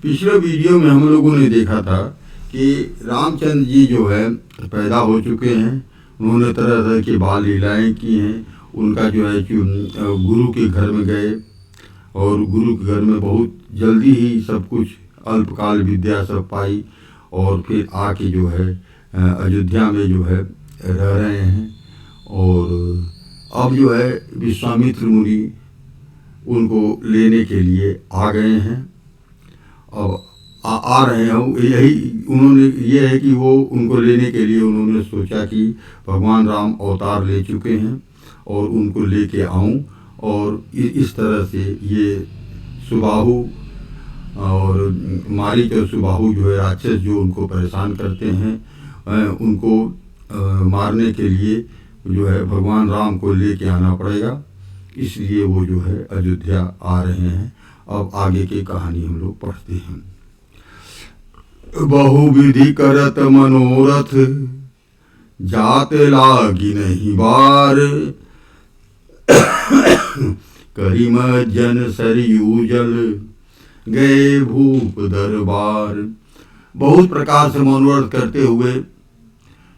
पिछले वीडियो में हम लोगों ने देखा था कि रामचंद्र जी जो है पैदा हो चुके हैं। उन्होंने तरह तरह की बाल लीलाएँ की हैं। उनका जो है कि गुरु के घर में गए और गुरु के घर में बहुत जल्दी ही सब कुछ अल्पकाल विद्या सब पाई और फिर आके जो है अयोध्या में जो है रह रहे हैं। और अब जो है विश्वामित्र मुनि उनको लेने के लिए आ गए हैं। अब आ रहे हैं, यही उन्होंने ये है कि वो उनको लेने के लिए उन्होंने सोचा कि भगवान राम अवतार ले चुके हैं और उनको लेके आऊं। और इस तरह से ये सुबाहु और मारीच और सुबाहु जो है राक्षस जो उनको परेशान करते हैं, उनको मारने के लिए जो है भगवान राम को लेके आना पड़ेगा। इसलिए वो जो है अयोध्या आ रहे हैं। अब आगे की कहानी हम लोग पढ़ते हैं। बहुविधि करत मनोरथ जात लागी नहीं बार, करिम जन सरयू जल गए भूप दरबार। बहुत प्रकार से मनोरथ करते हुए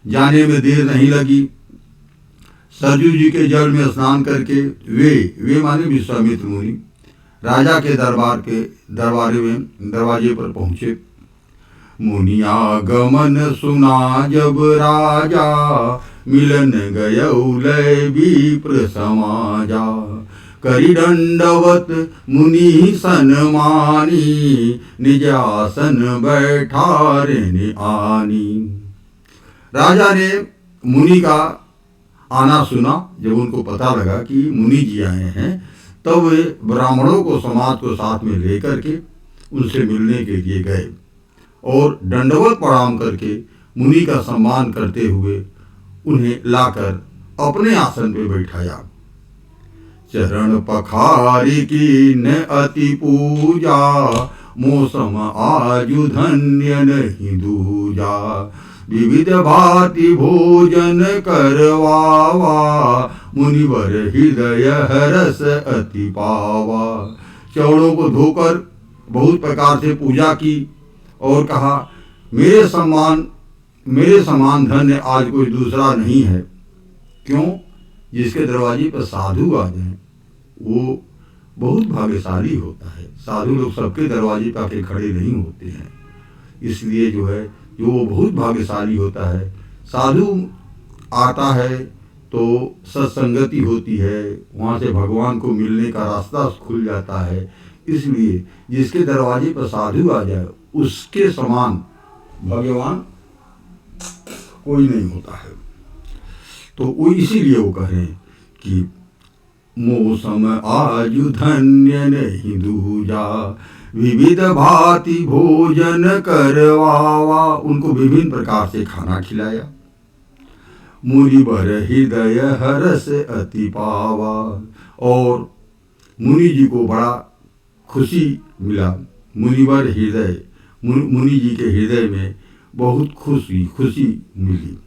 जाने में देर नहीं लगी। सरयू जी के जल में स्नान करके वे माने विश्वामित्र मुनि राजा के दरवाजे पर पहुंचे। मुनियागमन सुना जब राजा, मिलन गयौलय विप्र समाजा। करि दंडवत मुनि सन्मानी, निज आसन बैठारे आनी। राजा ने मुनि का आना सुना। जब उनको पता लगा कि मुनि जी आए हैं, तब वे ब्राह्मणों को समाज को साथ में लेकर के उनसे मिलने के लिए गए और दंडवत प्रणाम करके मुनि का सम्मान करते हुए उन्हें लाकर अपने आसन पे बैठाया। चरण पखारी की न अति पूजा, मौसम आजु धन्य नहीं दूजा। विविध भांति भोजन करवावा, मुनिवर हृदय हरस अति पावा। चरणों को धोकर बहुत प्रकार से पूजा की और कहा, मेरे समान धन्य आज कोई दूसरा नहीं है। क्यों? जिसके दरवाजे पर साधु आ जाए वो बहुत भाग्यशाली होता है। साधु लोग सबके दरवाजे पर आके खड़े नहीं होते हैं, इसलिए जो है जो वो बहुत भाग्यशाली होता है। साधु आता है तो सत्संगति होती है, वहाँ से भगवान को मिलने का रास्ता खुल जाता है। इसलिए जिसके दरवाजे पर साधु आ जाए उसके समान भगवान कोई नहीं होता है। तो वो इसीलिए वो कह रहे हैं कि मौसम आजु धन्य नहीं दूजा, विविध भांति भोजन करवावा। उनको विभिन्न प्रकार से खाना खिलाया। मुनिवर हृदय हरस अति पावा। और मुनि जी को बड़ा खुशी मिला। मुनिवर हृदय, मुनि जी के हृदय में बहुत खुशी मिली।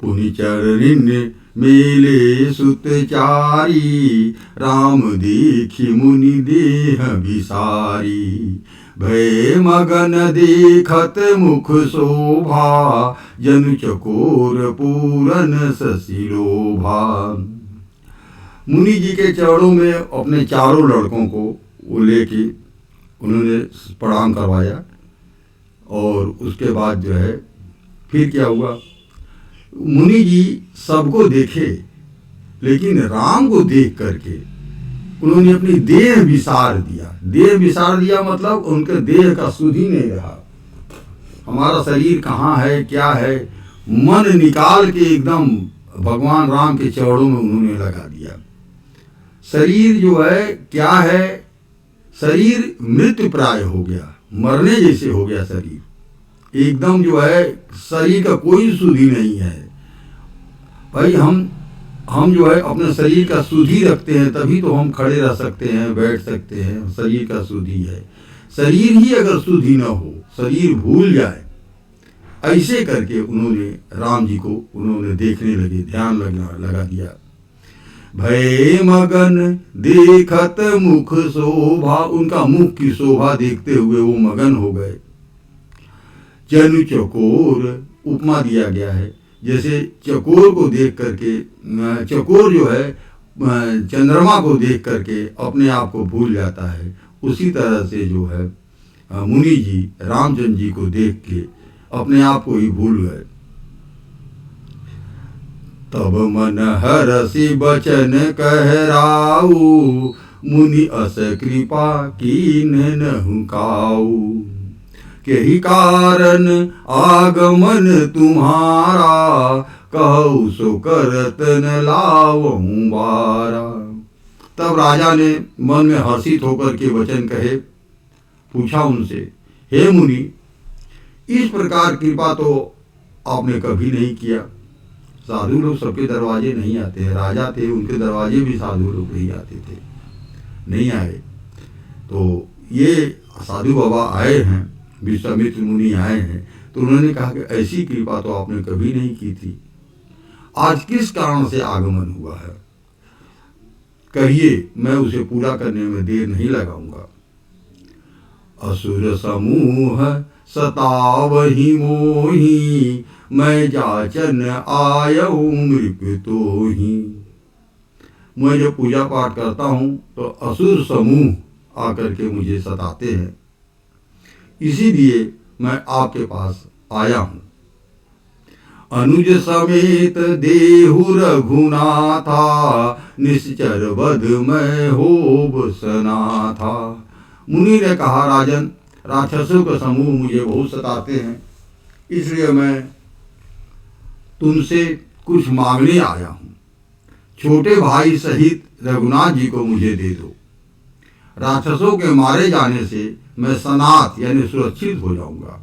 पुनि चरणिन मेले सुतचारी, राम देखी मुनि देह विसारी। भय मगन देखत मुख शोभा, जनु चकोर पूरन ससिलोभा। मुनि जी के चरणों में अपने चारों लड़कों को वो लेके उन्होंने प्रणाम करवाया। और उसके बाद जो है फिर क्या हुआ, मुनि जी सबको देखे, लेकिन राम को देख करके उन्होंने अपनी देह विसार दिया। देह विसार दिया मतलब उनके देह का सुध ही नहीं रहा। हमारा शरीर कहाँ है क्या है, मन निकाल के एकदम भगवान राम के चरणों में उन्होंने लगा दिया। शरीर जो है क्या है, शरीर मृत्यु प्राय हो गया, मरने जैसे हो गया शरीर। एकदम जो है शरीर का कोई सुध ही नहीं है। भाई हम जो है अपने शरीर का सुधि रखते हैं, तभी तो हम खड़े रह सकते हैं, बैठ सकते हैं। शरीर का सुधि है। शरीर ही अगर सुधि न हो, शरीर भूल जाए, ऐसे करके उन्होंने राम जी को उन्होंने देखने लगे, ध्यान लगा दिया। भय मगन देखत मुख शोभा, उनका मुख की शोभा देखते हुए वो मगन हो गए। जनु चकोर उपमा दिया गया है, जैसे चकोर को देख करके, चकोर जो है चंद्रमा को देख करके अपने आप को भूल जाता है, उसी तरह से जो है मुनि जी रामचंद्र जी को देख के अपने आप को ही भूल गए। तब मन हरसि बचन कहराऊ, मुनि अस कृपा कीन नहु काऊ। केहि कारण आगमन तुम्हारा, कहु सो करत न लावहूं बारा। तब राजा ने मन में हर्षित होकर के वचन कहे, पूछा उनसे, हे मुनि, इस प्रकार कृपा तो आपने कभी नहीं किया। साधु लोग सबके दरवाजे नहीं आते हैं, राजा थे उनके दरवाजे भी साधु लोग नहीं आते थे, नहीं आए। तो ये साधु बाबा आए हैं, विश्वामित्र मुनि आए हैं, तो उन्होंने कहा कि ऐसी कृपा तो आपने कभी नहीं की थी, आज किस कारण से आगमन हुआ है, कहिए, मैं उसे पूरा करने में देर नहीं लगाऊंगा। असुर समूह सतावहि मोहि, मैं जाचन आयऊ मृप तोहि। मैं जब पूजा पाठ करता हूँ तो असुर समूह आकर के मुझे सताते हैं, इसीलिए मैं आपके पास आया हूँ। अनुज समेत देहु रघुनाथा, निश्चर वध मैं होब सनाथा। मुनि ने कहा, राजन, राक्षसों का समूह मुझे बहुत सताते हैं, इसलिए मैं तुमसे कुछ मांगने आया हूँ। छोटे भाई सहित रघुनाथ जी को मुझे दे दो। राक्षसों के मारे जाने से मैं सनाथ यानी सुरक्षित हो जाऊंगा।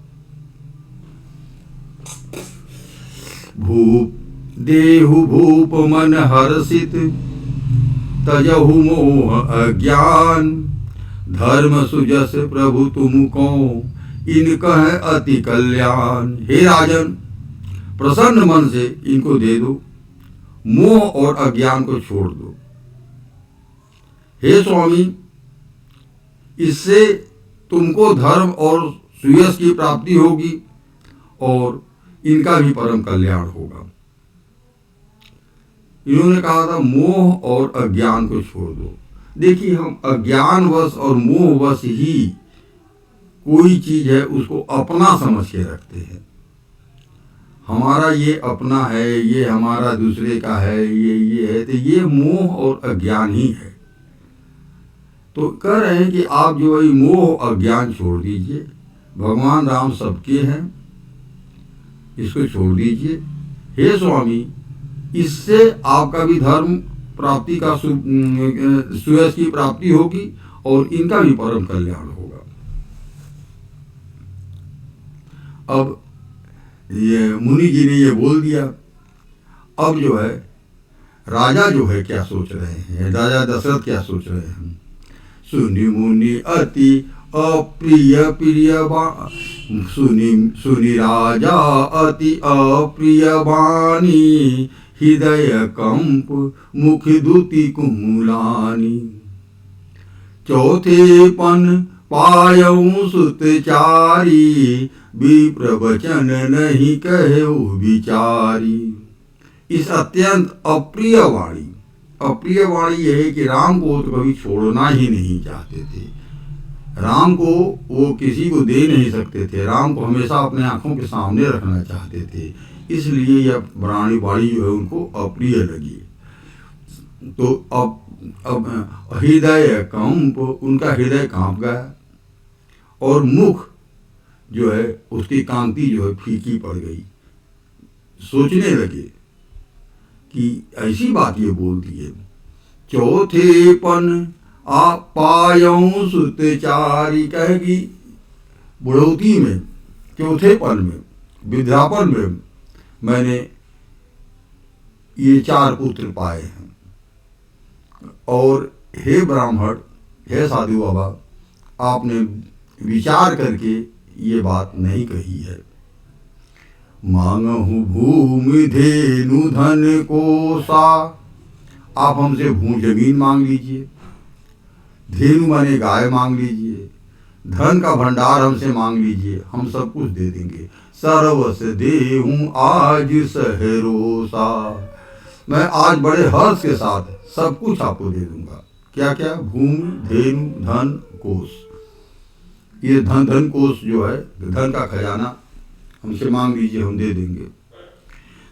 भूप देहु भूप मन हर्षित, तजहु मोह अज्ञान। धर्म सुजस प्रभु तुमको, इनका है अति कल्याण। हे राजन, प्रसन्न मन से इनको दे दो, मोह और अज्ञान को छोड़ दो। हे स्वामी, इससे तुमको धर्म और सुयश की प्राप्ति होगी और इनका भी परम कल्याण होगा। इन्होंने कहा था मोह और अज्ञान को छोड़ दो। देखिए, हम अज्ञानवश और मोहवश ही कोई चीज है उसको अपना समझ के रखते हैं। हमारा ये अपना है, ये हमारा दूसरे का है, ये है, तो ये मोह और अज्ञान ही है। तो कह रहे हैं कि आप जो है मोह अज्ञान छोड़ दीजिए। भगवान राम सबके हैं, इसको छोड़ दीजिए। हे स्वामी, इससे आपका भी धर्म प्राप्ति का सुयश की प्राप्ति होगी और इनका भी परम कल्याण होगा। अब ये मुनि जी ने ये बोल दिया। अब जो है राजा जो है क्या सोच रहे हैं, राजा दशरथ क्या सोच रहे हैं। सुनि मुनि अति अप्रिय प्रिय सुनि राजा अति अप्रिय वाणी, हृदय कंप मुख दुति कुमुलानी। चौथे पन पायऊ सुतचारी, विप्रवचन नहीं कहो विचारी। इस अत्यंत अप्रिय वाणी, अप्रिय वाणी यह है कि राम को तो कभी छोड़ना ही नहीं चाहते थे। राम को वो किसी को दे नहीं सकते थे, राम को हमेशा अपने आंखों के सामने रखना चाहते थे, इसलिए यह वाणी जो है उनको अप्रिय लगी। तो अब हृदय कंप, उनका हृदय कांप गया और मुख जो है उसकी कांति जो है फीकी पड़ गई। सोचने लगे कि ऐसी बात ये बोलती है। चौथे पन आ पायऊ सुतचारी, कहेगी बुढ़ौती में, चौथे पन में, वृद्धापन में मैंने ये 4 पुत्र पाए हैं। और हे ब्राह्मण, हे साधु बाबा, आपने विचार करके ये बात नहीं कही है। मांगहु भूमि धेनु धन कोसा, आप हमसे भू जमीन मांग लीजिए, धेनु माने गाय मांग लीजिए, धन का भंडार हमसे मांग लीजिए, हम सब कुछ दे देंगे। सर्वस देहूं आज सहरोसा, मैं आज बड़े हर्ष के साथ सब कुछ आपको दे दूंगा। क्या क्या? भूमि, धेनु, धन, कोष। ये धन कोष जो है, धन का खजाना हमसे मांग लीजिए, हम दे देंगे।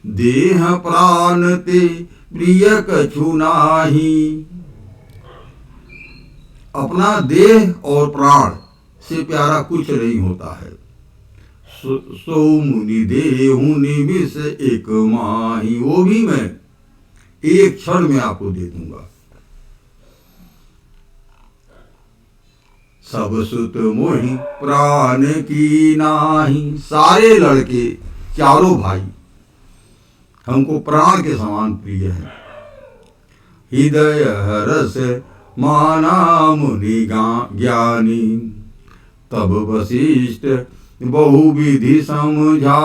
देह प्राण ते प्रिय कछु नाही, अपना देह और प्राण से प्यारा कुछ नहीं होता है। सो मुनि देहु निमिष एक माही, वो भी मैं एक क्षण में आपको दे दूंगा। सब सुत मोहि प्राण की नाही, सारे लड़के चारों भाई हमको प्राण के समान प्रिय है। हृदय हरस माना मुनि ज्ञानी, तब वशिष्ठ बहुविधि समझा।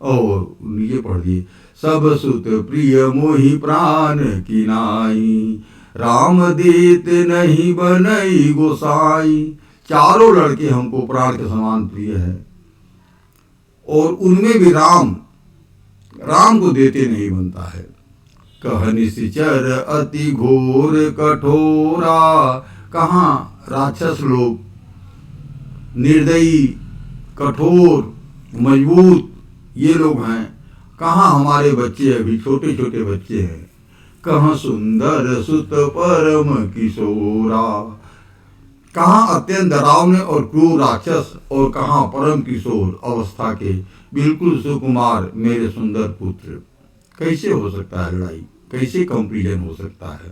और ये पढ़ दिए, सब सुत प्रिय मोहि प्राण की नाई, राम देत नहीं बनई गोसाई। चारों लड़के हमको प्राण के समान प्रिय है, और उनमें भी राम को देते नहीं बनता है। कह निश्चर अति घोर कठोरा, कहाँ राक्षस लोग निर्दयी, कठोर, मजबूत ये लोग हैं, कहाँ हमारे बच्चे अभी छोटे छोटे बच्चे हैं। कहाँ सुंदर सुत परम किशोरा, कहाँ अत्यंत डरावने और क्रूर राक्षस, और कहाँ परम किशोर अवस्था के बिल्कुल सुकुमार मेरे सुंदर पुत्र। कैसे हो सकता है लड़ाई, कैसे कंपैरिजन हो सकता है?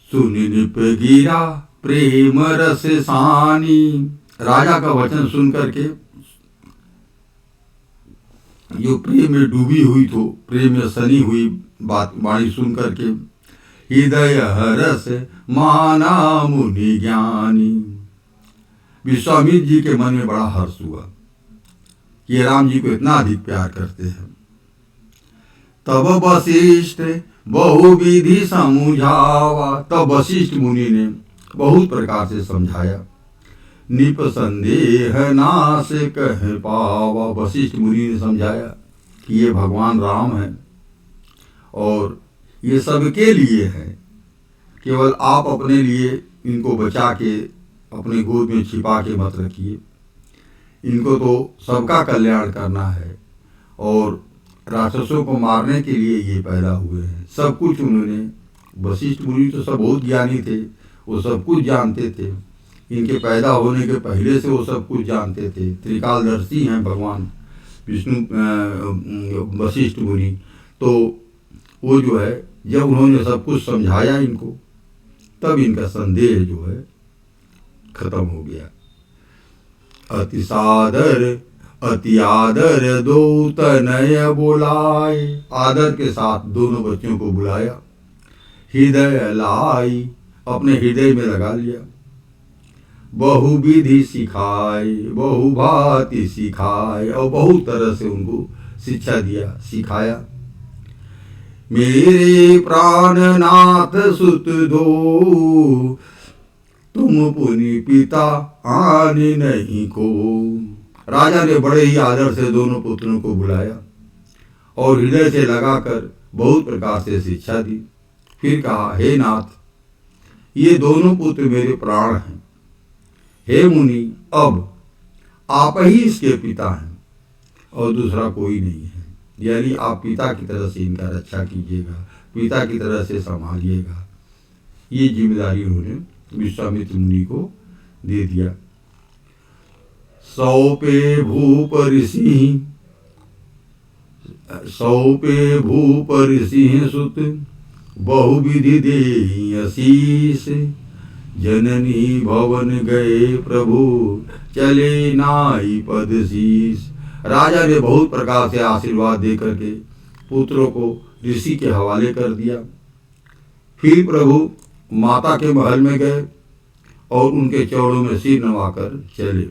सुनि निप गिरा प्रेम रस सानी, राजा का वचन सुन करके जो प्रेम में डूबी हुई तो प्रेम में सनी हुई बात वाणी सुन करके, हृदय हरस माना मुनि ज्ञानी, विश्वामित्र जी के मन में बड़ा हर्ष हुआ कि ये राम जी को इतना अधिक प्यार करते हैं। तब वशिष्ठ बहुविधि समझावा, तब वशिष्ठ मुनि ने बहुत प्रकार से समझाया। निप संदेह नाश कह पावा, वशिष्ठ मुनि ने समझाया कि ये भगवान राम है और ये सबके लिए है, केवल आप अपने लिए इनको बचा के अपने गोद में छिपा के मत रखिए, इनको तो सबका कल्याण करना है और राक्षसों को मारने के लिए ये पैदा हुए हैं। सब कुछ उन्होंने, वशिष्ठ मुनि तो सब बहुत ज्ञानी थे, वो सब कुछ जानते थे, इनके पैदा होने के पहले से वो सब कुछ जानते थे। त्रिकालदर्शी हैं भगवान विष्णु वशिष्ठ मुनि। तो वो जो है, जब उन्होंने सब कुछ समझाया इनको, तब इनका संदेह जो है खत्म हो गया। अति सादर अति आदर दो तनय बोलाए, आदर के साथ दोनों बच्चों को बुलाया। हृदय लाई, अपने हृदय में लगा लिया। बहुविधि सिखाए, बहुभांति सिखाए, और बहुत तरह से उनको शिक्षा दिया, सिखाया। मेरे प्राणनाथ सुत दो, तुम पुनि पिता आने नहीं को। राजा ने बड़े ही आदर से दोनों पुत्रों को बुलाया और हृदय से लगाकर बहुत प्रकार से शिक्षा दी। फिर कहा, हे नाथ, ये दोनों पुत्र मेरे प्राण हैं। हे मुनि, अब आप ही इसके पिता हैं और दूसरा कोई नहीं है, यानी आप पिता की तरह से इनका रक्षा कीजिएगा, पिता की तरह से संभालिएगा। ये जिम्मेदारी उन्होंने विश्वामित्र मुनि को दे दिया। सौपे भूप ऋषि सुत, बहुविधि देहि आशीष। जननी भवन गए प्रभु, चले नाई पद शीस। राजा ने बहुत प्रकार से आशीर्वाद दे करके पुत्रों को ऋषि के हवाले कर दिया। फिर प्रभु माता के महल में गए और उनके चौड़ों में सिर नवाकर चले।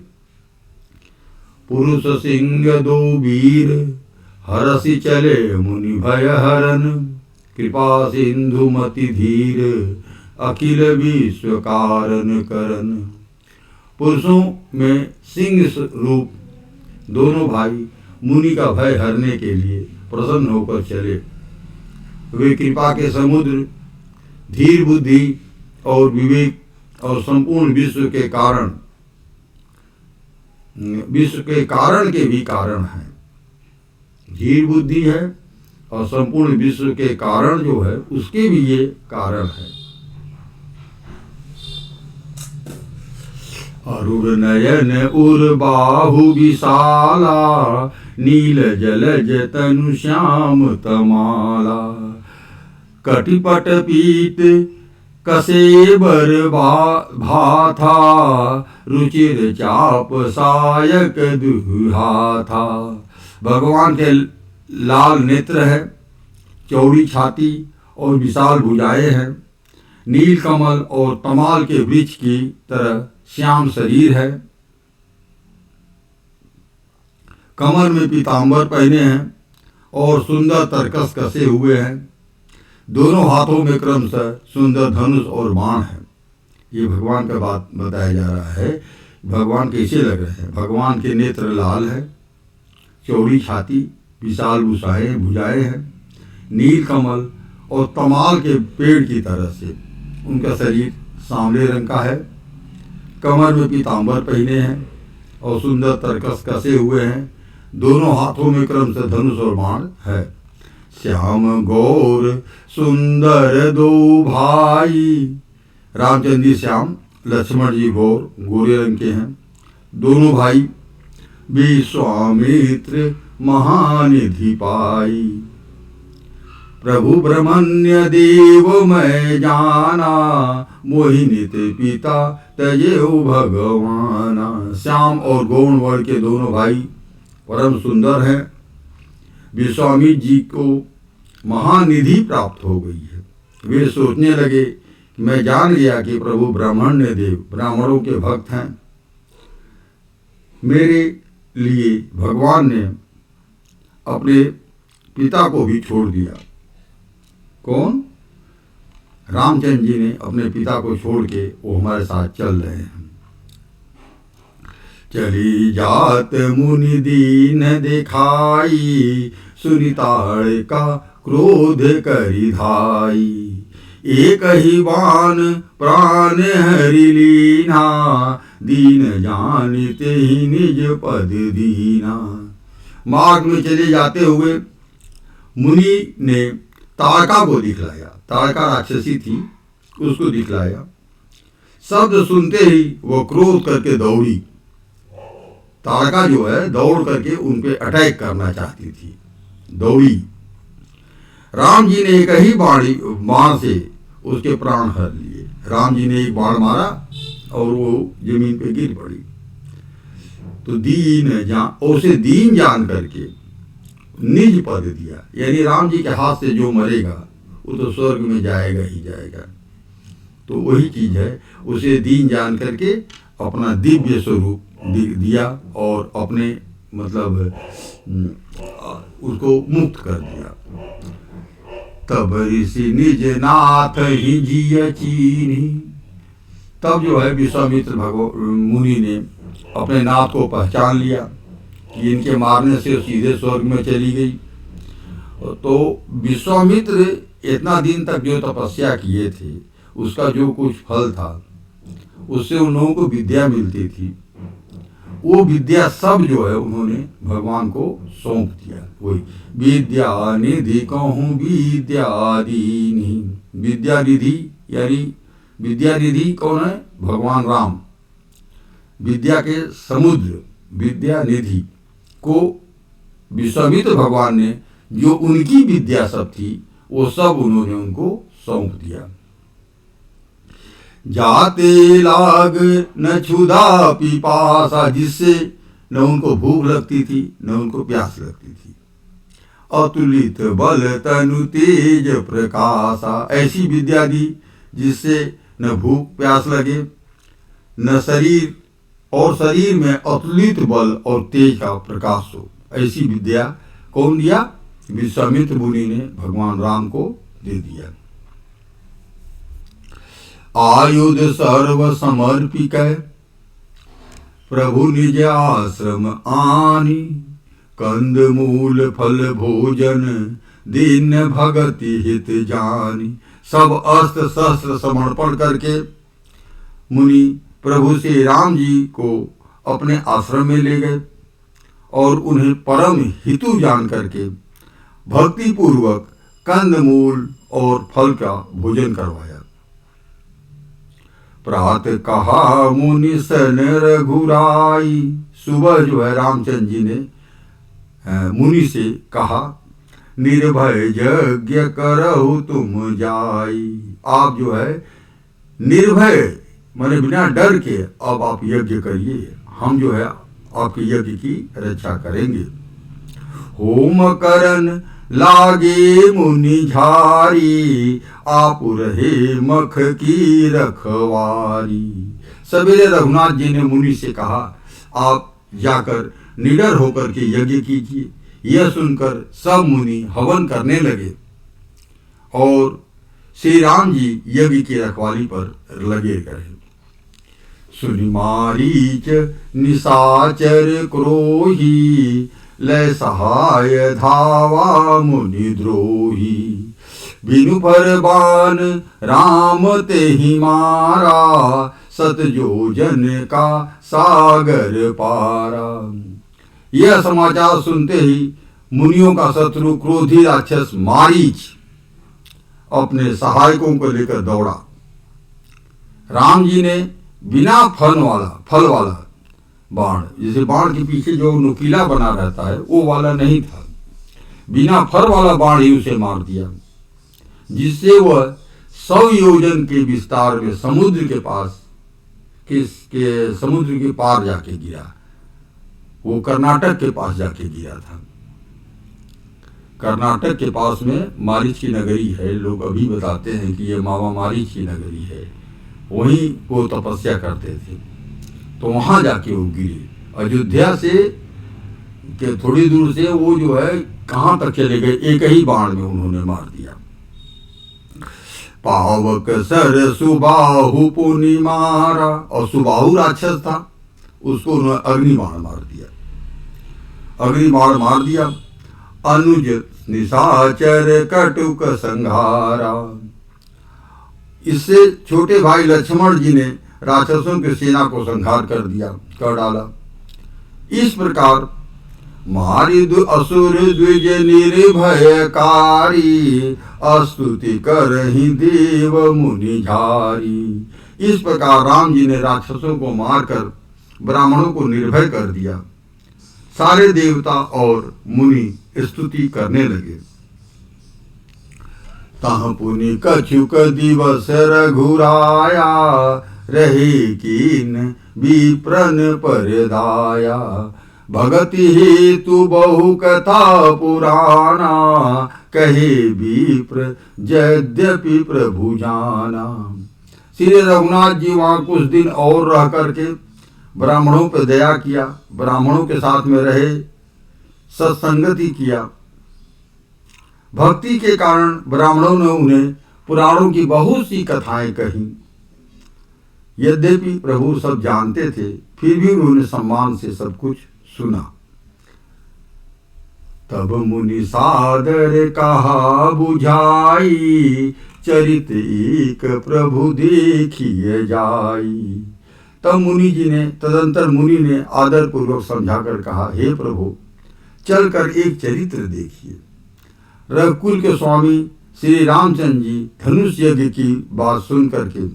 पुरुष सिंह दो वीर, हरसि चले मुनि भय हरन, कृपा सिंधु मति धीर, अखिल विश्व कारण करन। पुरुषों में सिंह रूप दोनों भाई मुनि का भय हरने के लिए प्रसन्न होकर चले। वे कृपा के समुद्र, धीर बुद्धि और विवेक और संपूर्ण विश्व के कारण के भी कारण हैं। धीर बुद्धि है और संपूर्ण विश्व के कारण जो है उसके भी ये कारण है। अरुण नयन उर बाहु विशाला, नील जलज तनु श्याम तमाला। कटिपट पीत कसेबर भाथा, रुचिर चाप सायक दुहा था। भगवान के लाल नेत्र है, चौड़ी छाती और विशाल भुजाएं हैं। नील कमल और तमाल के वृक्ष की तरह श्याम शरीर है। कमर में पीतांबर पहने हैं और सुंदर तरकस कसे हुए हैं। दोनों हाथों में क्रमशः सुंदर धनुष और बाण है। ये भगवान का बात बताया जा रहा है। भगवान कैसे लग रहे हैं? भगवान के नेत्र लाल है, चौड़ी छाती, विशाल भुजाएं हैं, नील कमल और तमाल के पेड़ की तरह से उनका शरीर सांवले रंग का है। कमर में पीतांबर पहने हैं और सुंदर तरकस कसे हुए हैं। दोनों हाथों में क्रमशः धनुष और बाण है। श्याम गौर सुंदर दो भाई, रामचंद्र जी श्याम, लक्ष्मण जी गौर, गोरे रंग के हैं। दोनों भाई विश्वामित्र महानिधि पाई। प्रभु ब्रह्मण्य देव मैं जाना, मोहिनीत पिता तजेऊ भगवाना। श्याम और गौण वर्ण के दोनों भाई परम सुंदर हैं। विश्वामित्र जी को महानिधि प्राप्त हो गई है। वे सोचने लगे कि मैं जान गया कि प्रभु ब्राह्मण्य देव ब्राह्मणों के भक्त हैं। मेरे लिए भगवान ने अपने पिता को भी छोड़ दिया। कौन? रामचंद्र जी ने अपने पिता को छोड़ के वो हमारे साथ चल रहे हैं। चली जात मुनि दीन दिखाई, सुनिताड़ का क्रोध करी धाई। एक ही बाण प्राण हरि लीना, दीन जानते ही निज पद दीना। मार्ग में चले जाते हुए मुनि ने ताड़का को दिखलाया। ताड़का राक्षसी थी, उसको दिखलाया। शब्द सुनते ही वो क्रोध करके दौड़ी। ताड़का जो है दौड़ करके उन पे अटैक करना चाहती थी, दौड़ी। राम जी ने एक ही बाण से उसके प्राण हर लिए। राम जी ने एक बाण मारा और वो जमीन पे गिर पड़ी। तो उसे दीन जान करके निज पद दिया, यानी राम जी के हाथ से जो मरेगा वो तो स्वर्ग में जाएगा ही जाएगा। तो वही चीज है, उसे दीन जान करके अपना दिव्य स्वरूप दिया और अपने मतलब उसको मुक्त कर दिया। तब ऋषि निज नाथ ही जिय चीन्ही। तब जो है विश्वामित्र मुनि ने अपने नाथ को पहचान लिया कि इनके मारने से सीधे स्वर्ग में चली गई। तो विश्वामित्र इतना दिन तक जो तपस्या किए थे उसका जो कुछ फल था उससे उन लोगों को विद्या मिलती थी। वो विद्या सब जो है उन्होंने भगवान को सौंप दिया। वही विद्या निधि कहूँ विद्या दीनी। विद्या निधि यानी विद्या निधि कौन है? भगवान राम। विद्या के समुद्र विद्या निधि को विश्वामित्र भगवान ने जो उनकी विद्या सब थी वो सब उन्होंने उनको सौंप दिया। जाते लाग न क्षुधा पिपासा, जिससे न उनको भूख लगती थी न उनको प्यास लगती थी। अतुलित बल तनु तेज प्रकाशा, ऐसी विद्या दी जिससे न भूख प्यास लगे न शरीर, और शरीर में अतुलित बल और तेज का प्रकाश हो। ऐसी विद्या कौन दिया? विश्वामित्र मुनि ने भगवान राम को दे दिया। आयुध सर्व समर्पिक प्रभु निज आश्रम आनी, कंद मूल फल भोजन दीन भगति हित जानी। सब अस्त्र शस्त्र समर्पण करके मुनि प्रभु श्री राम जी को अपने आश्रम में ले गए और उन्हें परम हितु जान करके भक्ति पूर्वक कंदमूल और फल का भोजन करवाया। प्रातः कहा मुनि सन रघुराई, सुबह जो है रामचंद्र जी ने मुनि से कहा, निर्भय यज्ञ करहु तुम जाई। आप जो है निर्भय माने बिना डर के अब आप यज्ञ करिए, हम जो है आपके यज्ञ की रक्षा करेंगे। होम करन लागे मुनि झारी, आप रहे मख की रखवारी। सवेरे रघुनाथ जी ने मुनि से कहा, आप जाकर निडर होकर के यज्ञ कीजिए। यह सुनकर सब मुनि हवन करने लगे और श्री राम जी यज्ञ की रखवाली पर लगे रहे। सुनि मारीच निशाचर क्रोही, लय सहाय धावा मुनि द्रोही। बिनु पर बाण राम तेहि मारा, सत योजन का सागर पारा। यह समाचार सुनते ही मुनियों का शत्रु क्रोधी राक्षस मारीच अपने सहायकों को लेकर दौड़ा। राम जी ने बिना फल वाला बाण, जैसे बाण के पीछे जो नुकीला बना रहता है वो वाला नहीं था, बिना फल वाला बाण ही उसे मार दिया, जिससे वह 100 योजन के विस्तार में समुद्र के पास समुद्र के पार जाके गिरा। वो कर्नाटक के पास जाके गिरा था। कर्नाटक के पास में मारीच की नगरी है, लोग अभी बताते हैं कि ये मामा मारीच की नगरी है, वहीं वो तपस्या करते थे। तो वहां जाके वो गिरे। अयोध्या से के थोड़ी दूर से वो जो है कहां तक चले गए, एक ही बाण में उन्होंने मार दिया। पावक सर सुबाहु पुनि मारा, और सुबाहु राक्षस था, उसको उन्होंने अग्निबाण मार दिया, अग्निबाण मार दिया। अनुज निशाचर कटुक संहारा। इससे छोटे भाई लक्ष्मण जी ने राक्षसों की सेना को संहार कर डाला। इस प्रकार मारिद असुर द्विज निर्भयकारी, स्तुति करहि देव मुनि झारी। इस प्रकार राम जी ने राक्षसों को मारकर ब्राह्मणों को निर्भय कर दिया। सारे देवता और मुनि स्तुति करने लगे। तह पुनि कछुक दिवस रघुराया, रहे कीन विप्रन परदाया। भगति हेतु बहु कथा पुराना, कहे विप्र यद्यपि प्रभु जाना। श्री रघुनाथ जी वहां कुछ दिन और रह करके ब्राह्मणों पर दया किया, ब्राह्मणों के साथ में रहे, सत्संगति किया। भक्ति के कारण ब्राह्मणों ने उन्हें पुराणों की बहुत सी कथाएं कही। यद्यपि प्रभु सब जानते थे, फिर भी उन्होंने सम्मान से सब कुछ सुना। तब मुनि सादर कहा बुझाई, चरित एक प्रभु देखिए जाई। तब तदंतर मुनि ने आदर पूर्वक समझाकर कहा, हे प्रभु, चलकर एक चरित्र देखिए। रघुकुल के स्वामी श्री रामचंद्र जी धनुष यज्ञ की बात सुन करके,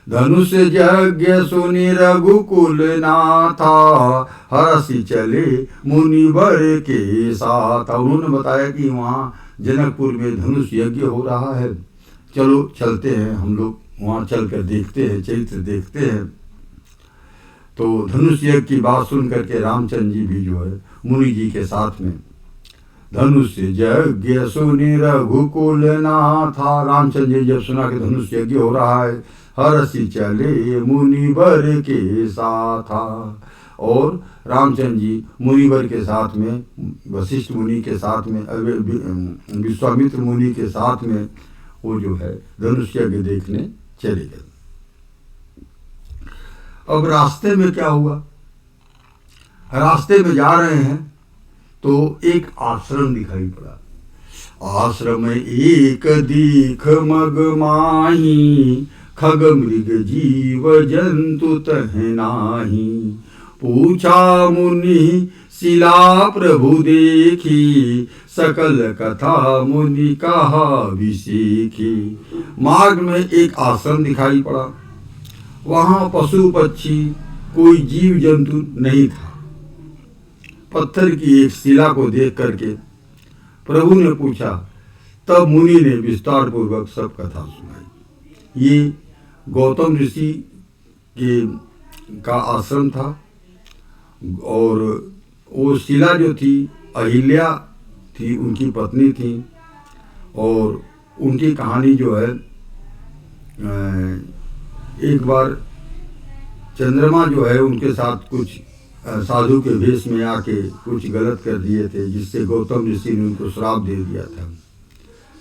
धनुष यज्ञ सुनि रघुकुल नाथा, हरसि चले मुनिवर के साथ। उन्होंने बताया कि वहाँ जनकपुर में धनुष यज्ञ हो रहा है, चलो चलते हैं, हम लोग वहाँ चलकर देखते हैं, चरित्र देखते हैं। तो धनुष यज्ञ की बात सुन करके रामचंद्र जी भी जो है मुनि जी के साथ में धनुष यज्ञ सुनि रघुकुल नाथा। रामचंद्र जी जब सुना कि धनुष यज्ञ हो रहा है, हरसि चले मुनिवर के साथा। और रामचंद्र जी मुनिवर के साथ में, वशिष्ठ मुनि के साथ में, विश्वामित्र मुनि के साथ में वो जो है धनुष यज्ञ देखने चले गए। अब रास्ते में क्या हुआ, रास्ते में जा रहे हैं तो एक आश्रम दिखाई पड़ा। आश्रम एक दीख मग माही, खग मृग जीव जंतु तह नाही। पूछा मुनि शिला प्रभु देखी, सकल कथा मुनि कहा विसीखी। मार्ग में एक आश्रम दिखाई पड़ा, वहां पशु पक्षी कोई जीव जंतु नहीं था। पत्थर की एक शिला को देख करके प्रभु ने पूछा, तब मुनि ने विस्तार पूर्वक सब कथा सुनाई। ये गौतम ऋषि का आश्रम था और वो शिला जो थी अहिल्या थी, उनकी पत्नी थी, और उनकी कहानी जो है एक बार चंद्रमा जो है उनके साथ कुछ साधु के वेश में आके कुछ गलत कर दिए थे, जिससे गौतम ऋषि ने उनको श्राप दे दिया था,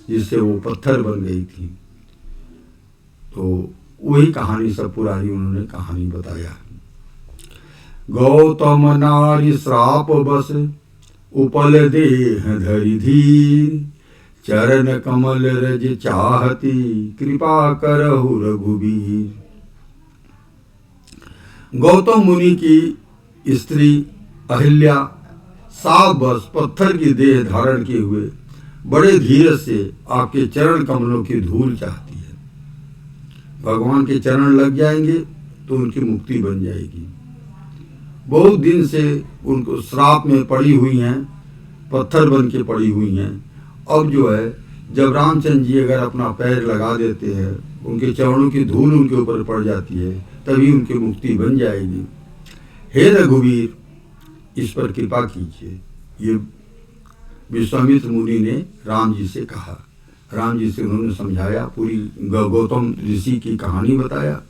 जिससे वो पत्थर बन गई थी। तो वही कहानी सब पुरानी उन्होंने कहानी बताया। गौतम नारी श्राप बस, उपल देह धरि धीर। चरण कमल रज चाहती, कृपा करहु रघुबीर। गौतम मुनि की स्त्री अहिल्या साफ बस पत्थर की देह धारण किए हुए बड़े धीरज से आपके चरण कमलों की धूल चाहती है। भगवान के चरण लग जाएंगे तो उनकी मुक्ति बन जाएगी। बहुत दिन से उनको श्राप में पड़ी हुई हैं, पत्थर बन के पड़ी हुई हैं। अब जो है जब रामचंद्र जी अगर अपना पैर लगा देते हैं, उनके चरणों की धूल उनके ऊपर पड़ जाती है, तभी उनकी मुक्ति बन जाएगी। हे रघुवीर, इस पर कृपा कीजिए। ये विश्वामित्र मुनि ने राम जी से कहा। राम जी से उन्होंने समझाया, पूरी गौतम ऋषि की कहानी बताया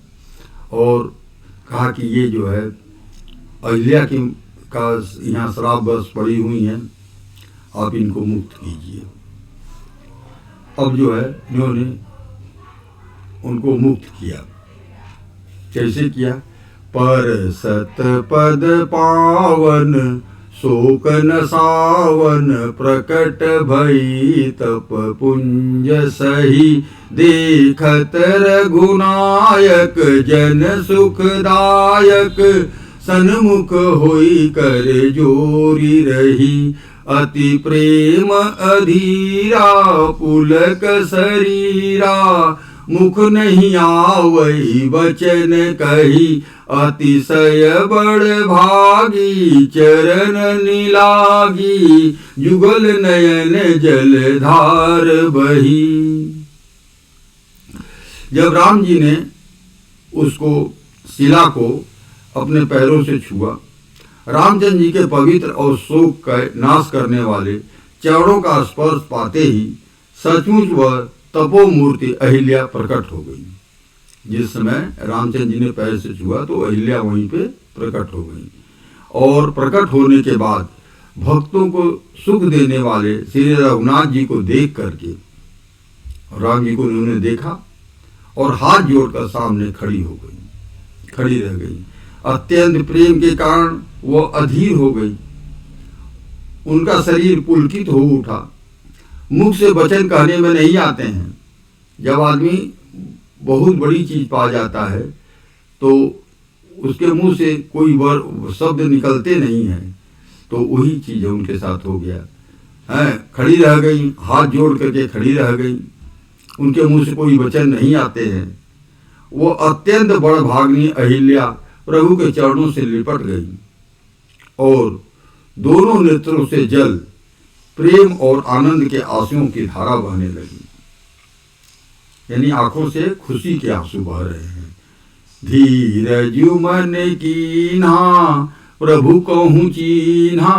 और कहा कि ये जो है अहिल्या की का यहाँ श्राप बस पड़ी हुई हैं, आप इनको मुक्त कीजिए। अब जो है इन्होंने उनको मुक्त किया। कैसे किया? पर सत पद पावन, शोक न सावन। प्रकट भई तप पुंज सही, देखत रघुनायक जन सुखदायक। सन्मुख होई कर जोरी रही, अति प्रेम अधीरा पुलक शरीरा। मुख नहीं आवई वचन कही, अतिशय बड़ भागी चरण निलागी। जुगल नयन जलधार बही। जब राम जी ने उसको शिला को अपने पैरों से छुआ, रामचंद्र जी के पवित्र और शोक का नाश करने वाले चरणों का स्पर्श पाते ही सचमुच वह तपोमूर्ति अहिल्या प्रकट हो गई। जिस समय रामचंद्र जी ने पैर से छुआ तो अहिल्या वहीं पे प्रकट हो गई। और प्रकट होने के बाद भक्तों को सुख देने वाले श्री रघुनाथ जी को देख करके राम जी को उन्होंने देखा और हाथ जोड़कर सामने खड़ी रह गई। अत्यंत प्रेम के कारण वो अधीर हो गई, उनका शरीर पुलकित हो उठा। मुख से वचन कहने में नहीं आते हैं। जब आदमी बहुत बड़ी चीज पा जाता है तो उसके मुंह से कोई शब्द निकलते नहीं हैं, तो वही चीज उनके साथ हो गया है। खड़ी रह गई, हाथ जोड़ करके खड़ी रह गई, उनके मुंह से कोई वचन नहीं आते हैं। वो अत्यंत बड़भागिनी अहिल्या प्रभु के चरणों से लिपट गई और दोनों नेत्रों से जल, प्रेम और आनंद के आंसुओं की धारा बहने लगी। यानी आंखों से खुशी के आंसू बह रहे हैं। धीरज मन कीन्हा प्रभु कहूँ चीन्हा,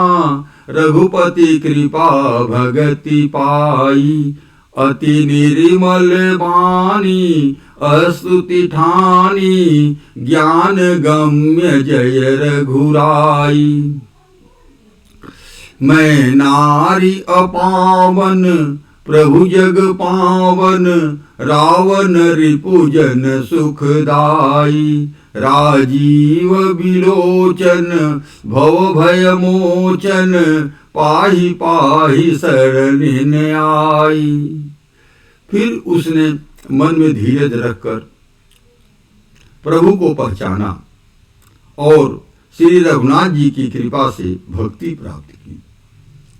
रघुपति कृपा भगति पाई। अति निर्मल वाणी अस्तुति ठानी, ज्ञान गम्य जय रघुराई। मैं नारी अपावन प्रभु जग पावन, रावण रिपुजन सुखदाई। राजीव विलोचन भव भय मोचन, पाहि पाहि शरण आई। फिर उसने मन में धीरज रखकर प्रभु को पहचाना और श्री रघुनाथ जी की कृपा से भक्ति प्राप्त की।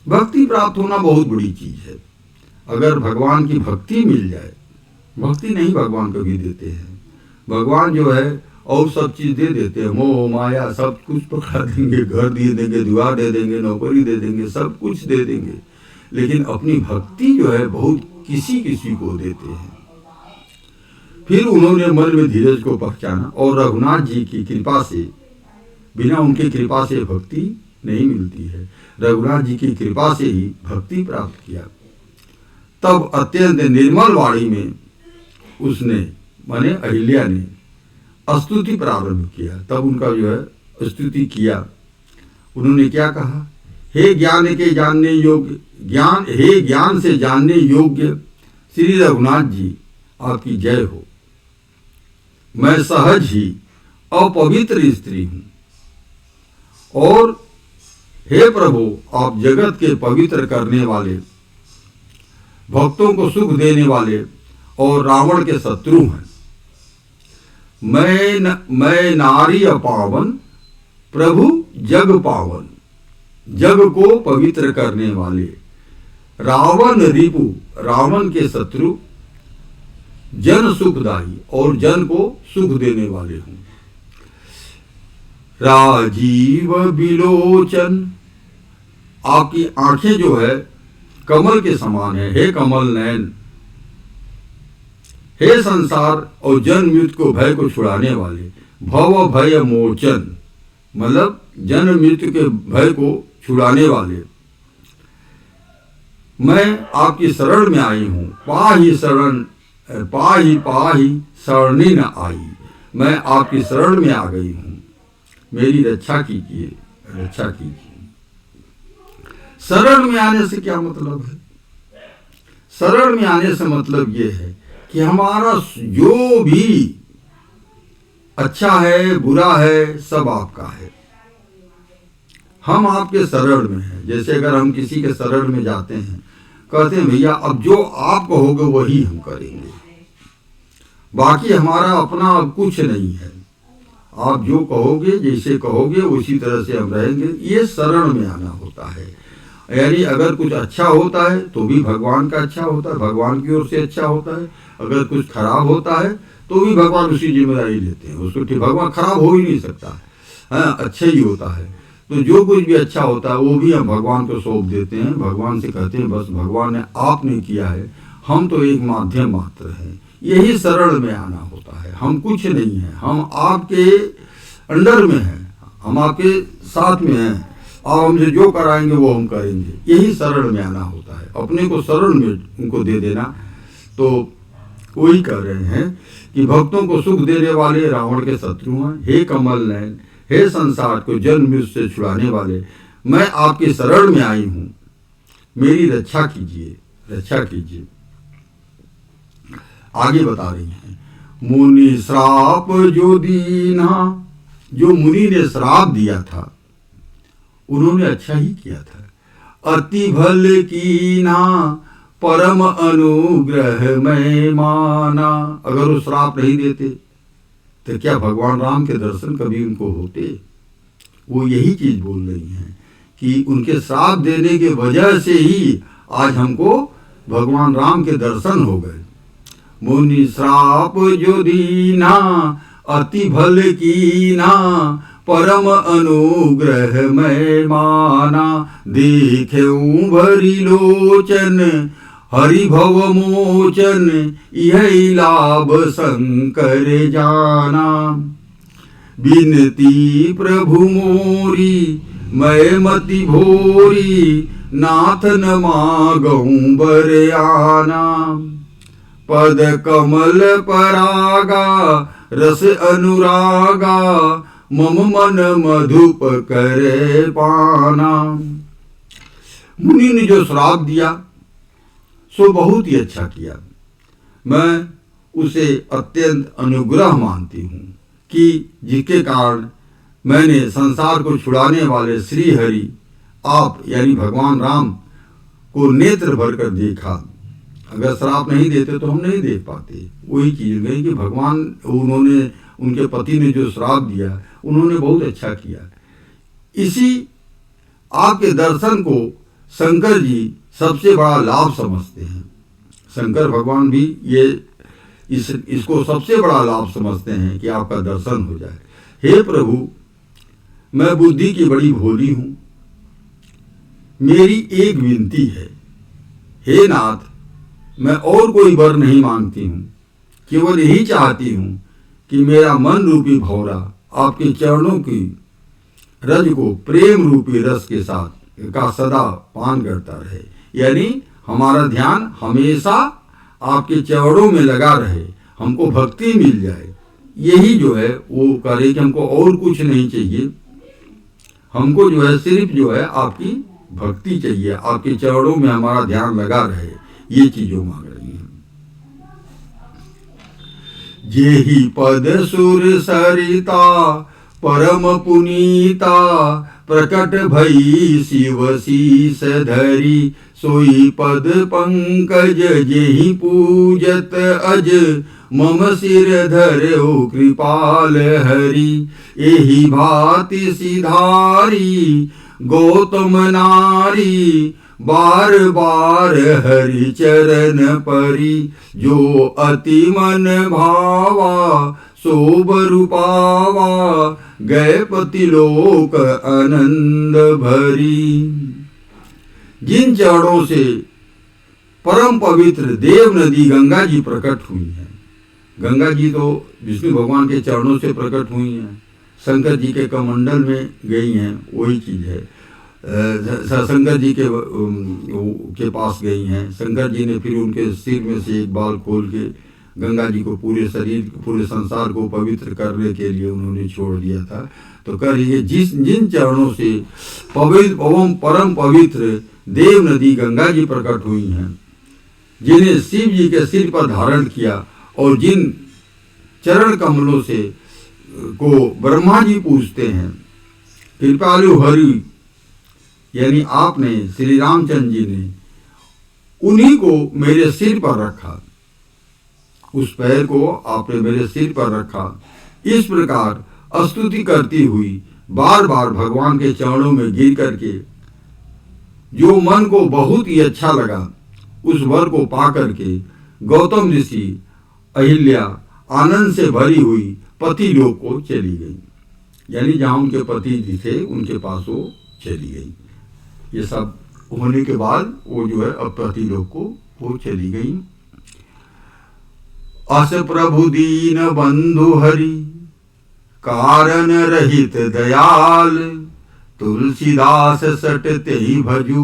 भक्ति प्राप्त होना बहुत बड़ी चीज है। अगर भगवान की भक्ति मिल जाए, भक्ति नहीं भगवान कभी देते हैं। भगवान जो है और सब चीज दे देते हैं, मोह माया सब कुछ पकड़ा देंगे, घर दिए देंगे, द्वार दे देंगे, नौकरी दे देंगे, सब कुछ दे देंगे, लेकिन अपनी भक्ति जो है बहुत किसी किसी को देते हैं। फिर उन्होंने मन में धीरज को पहचाना और रघुनाथ जी की कृपा से, बिना उनकी कृपा से भक्ति नहीं मिलती है, रघुनाथ जी की कृपा से ही भक्ति प्राप्त किया। तब अत्यंत निर्मल वाणी में उसने माने अहिल्या ने स्तुति प्रारंभ किया। तब उनका जो है स्तुति किया। उन्होंने क्या कहा, हे ज्ञान के जानने योग्य ज्ञान, हे ज्ञान से जानने योग्य श्री रघुनाथ जी, आपकी जय हो। मैं सहज ही अपवित्र स्त्री हूं और हे प्रभु, आप जगत के पवित्र करने वाले, भक्तों को सुख देने वाले और रावण के शत्रु हैं। मैं नारी अपावन प्रभु जग पावन, जग को पवित्र करने वाले, रावण रिपु, रावण के शत्रु, जन सुखदाई और जन को सुख देने वाले हूं। राजीव विलोचन, आपकी आंखें जो है कमल के समान है, हे कमल नयन। हे संसार और जन मृत्यु को भय को छुड़ाने वाले, भव भय मोचन, मतलब जन मृत्यु के भय को छुड़ाने वाले। मैं आपकी शरण में आई हूं, पाहि शरण पाहि पाहि शरणी न आई। मैं आपकी शरण में आ गई हूं, मेरी रक्षा कीजिए, रक्षा कीजिए। शरण में आने से क्या मतलब है? शरण में आने से मतलब ये है कि हमारा जो भी अच्छा है बुरा है सब आपका है, हम आपके शरण में हैं। जैसे अगर हम किसी के शरण में जाते हैं, कहते हैं भैया अब जो आप कहोगे वही हम करेंगे, बाकी हमारा अपना कुछ नहीं है, आप जो कहोगे जैसे कहोगे उसी तरह से हम रहेंगे। ये शरण में आना होता है। यानी अगर कुछ अच्छा होता है तो भी भगवान का अच्छा होता है, भगवान की ओर से अच्छा होता है। अगर कुछ खराब होता है तो भी भगवान उसी जिम्मेदारी लेते हैं उसको, ठीक भगवान खराब हो ही नहीं सकता है, हाँ अच्छा ही होता है। तो जो कुछ भी अच्छा होता है वो भी हम भगवान को सौंप देते हैं, भगवान से कहते हैं बस भगवान ने आपने किया है, हम तो एक माध्यम मात्र हैं। यही शरण में आना होता है। हम कुछ नहीं है, हम आपके अंडर में हैं, हम आपके साथ में हैं, आप हमसे जो कराएंगे वो हम करेंगे। यही शरण में आना होता है, अपने को शरण में उनको दे देना। तो वही कह रहे हैं कि भक्तों को सुख देने वाले रावण के शत्रु हैं, हे कमल नयन, हे संसार को जन्म मृत्यु से छुड़ाने वाले, मैं आपकी शरण में आई हूं, मेरी रक्षा कीजिए, रक्षा कीजिए। आगे बता रही हैं, मुनि श्राप जो दीना, जो मुनि ने श्राप दिया था उन्होंने अच्छा ही किया था। अति भल कीना परम अनुग्रह में माना, अगर वो श्राप नहीं देते तो क्या भगवान राम के दर्शन कभी उनको होते? वो यही चीज बोल रही हैं कि उनके श्राप देने के वजह से ही आज हमको भगवान राम के दर्शन हो गए। मुनि श्राप जो दीना अति भल कीना, परम अनुग्रह मैं माना। देखेऊं भरी लोचन हरि भव मोचन, यही लाभ शंकर जाना। बिनती प्रभु मोरी मैं मति भोरी, नाथ न मागऊं बरयाना। पद कमल परागा रस अनुरागा, मम मन मधुप करे पाना। मुनि ने जो श्राप दिया सो बहुत ही अच्छा किया। मैं उसे अत्यंत अनुग्रह मानती हूँ कि जिसके कारण मैंने संसार को छुड़ाने वाले श्री हरि आप यानी भगवान राम को नेत्र भर कर देखा। अगर श्राप नहीं देते तो हम नहीं देख पाते। वही चीज गई कि भगवान उन्होंने उनके पति ने जो श्राप दिया उन्होंने बहुत अच्छा किया। इसी आपके दर्शन को शंकर जी सबसे बड़ा लाभ समझते हैं। शंकर भगवान भी ये इसको सबसे बड़ा लाभ समझते हैं कि आपका दर्शन हो जाए। हे प्रभु, मैं बुद्धि की बड़ी भोली हूं, मेरी एक विनती है। हे नाथ, मैं और कोई वर नहीं मांगती हूं, केवल यही चाहती हूं कि मेरा मन रूपी भौरा आपके चरणों की रज को प्रेम रूपी रस के साथ का सदा पान करता रहे। यानी हमारा ध्यान हमेशा आपके चरणों में लगा रहे, हमको भक्ति मिल जाए। यही जो है वो करे कि हमको और कुछ नहीं चाहिए, हमको जो है सिर्फ जो है आपकी भक्ति चाहिए, आपके चरणों में हमारा ध्यान लगा रहे। ये चीजों मांग रही हैं। जेहि पद सुर सरिता परम पुनीता, प्रकट भई शिव शीस धरी। सोई पद पंकज जेहि पूजत अज, मम सिर धरो कृपाल हरि। एहि भांति सिधारी गौतम नारी, बार बार हरि चरण परी। जो अति मन भावा शोभ रूपावा, गए पतिलोक आनंद भरी। जिन चरणों से परम पवित्र देव नदी गंगा जी प्रकट हुई है, गंगा जी तो विष्णु भगवान के चरणों से प्रकट हुई हैं, शंकर जी के कमंडल में गई हैं, वही चीज है। शंकर जी के पास गई हैं। शंकर जी ने फिर उनके सिर में से एक बाल खोल के गंगा जी को पूरे शरीर पूरे संसार को पवित्र करने के लिए उन्होंने छोड़ दिया था। तो कर ये जिन चरणों से पवित्र एवं परम पवित्र देव नदी गंगा जी प्रकट हुई हैं, जिन्हें शिव जी के सिर पर धारण किया, और जिन चरण कमलों से को ब्रह्मा जी पूजते हैं, कृपालु हरि यानी आपने श्री रामचंद्र जी ने उन्हीं को मेरे सिर पर रखा, उस पैर को आपने मेरे सिर पर रखा। इस प्रकार स्तुति करती हुई बार बार भगवान के चरणों में गिर करके जो मन को बहुत ही अच्छा लगा, उस वर को पा करके गौतम ऋषि अहिल्या आनंद से भरी हुई पति लोक को चली गई। यानी जहां उनके पति जी थे उनके पास वो चली गई। ये सब होने के बाद वो जो है अब पति लोक को वो चली गई। अस प्रभु दीन बंधु हरि, कारण रहित दयाल। तुलसीदास सटते ही भजू,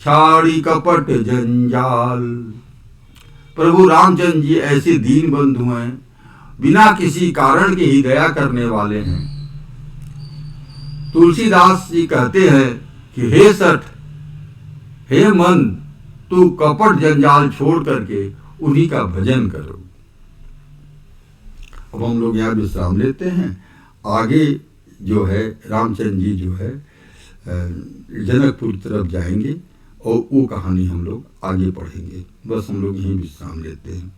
छाड़ी कपट जंजाल। प्रभु रामचंद्र जी ऐसे दीन बंधु हैं, बिना किसी कारण के ही दया करने वाले हैं। तुलसीदास जी कहते हैं कि हे सठ, हे मन, तू कपट जंजाल छोड़ करके उन्हीं का भजन करो। अब हम लोग यहाँ विश्राम लेते हैं। आगे जो है रामचंद्र जी जो है जनकपुर तरफ जाएंगे और वो कहानी हम लोग आगे पढ़ेंगे। बस हम लोग यहीं विश्राम लेते हैं।